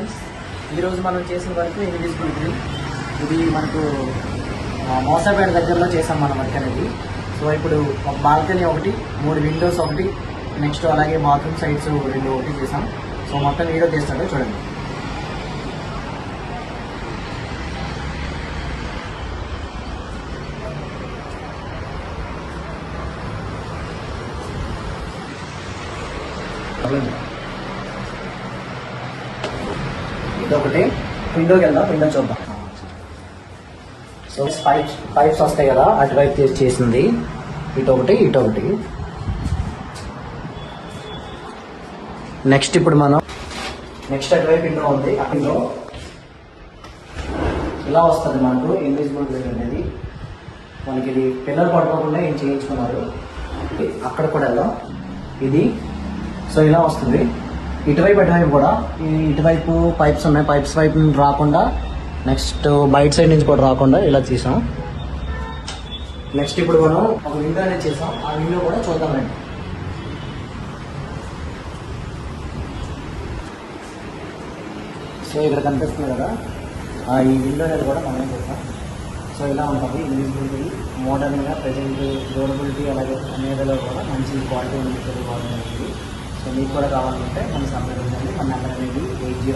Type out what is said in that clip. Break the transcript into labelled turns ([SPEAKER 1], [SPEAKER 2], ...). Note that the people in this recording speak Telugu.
[SPEAKER 1] ఫ్రెండ్స్, ఈరోజు మనం చేసిన వర్క్ ఇన్విజిబుల్ గ్రిల్. ఇది మనకు మోసాపేట దగ్గరలో చేసాం మన వర్క్ అనేది. సో ఇప్పుడు ఒక బాల్కనీ ఒకటి, 3 విండోస్ ఒకటి, నెక్స్ట్ అలాగే బాత్రూమ్ సైడ్స్ 2 ఒకటి చేసాం. సో మొత్తం వీడియో తీస్తాడు చూడండి. ఇదొకటి, విండోకి వెళ్దాం, విండో చూద్దాం. సో పైప్స్ వస్తాయి కదా, అటువైపు చేసింది. ఇటొకటి ఇటొకటి. నెక్స్ట్ ఇప్పుడు మనం అటువైపు విండో ఉంది. ఆ విండో ఇలా వస్తుంది మనకు ఇన్విజిబుల్ గ్రిల్ అనేది. మనకి ఇది పిల్లలు పడుకోకుండా ఏం చేయించుకున్నారు. అక్కడ కూడా వెళ్దాం. ఇది సో ఇలా వస్తుంది. ఇటువైపు అటువైపు కూడా, ఇటువైపు పైప్స్ ఉన్నాయి. పైప్స్ వైపు రాకుండా, నెక్స్ట్ బయట సైడ్ నుంచి కూడా రాకుండా ఇలా తీసాం. నెక్స్ట్ ఇప్పుడు మనం ఒక విండో అనేది చేసాం. ఆ విండో కూడా చూద్దామండి. సో ఇక్కడ కనిపిస్తుంది కదా, ఈ విండో అనేది కూడా మనమే చేస్తాం. సో ఇలా ఉంటుంది ఇన్విజిబిలిటీ, మోడర్న్గా ప్రజెంట్ డ్యూరబిలిటీ, అలాగే అనేదిలో కూడా మంచి క్వాలిటీ ఉంటుంది. సో మీకు కూడా కావాలంటే మన సంప్రదించండి. మన నెంబర్ అనేది 80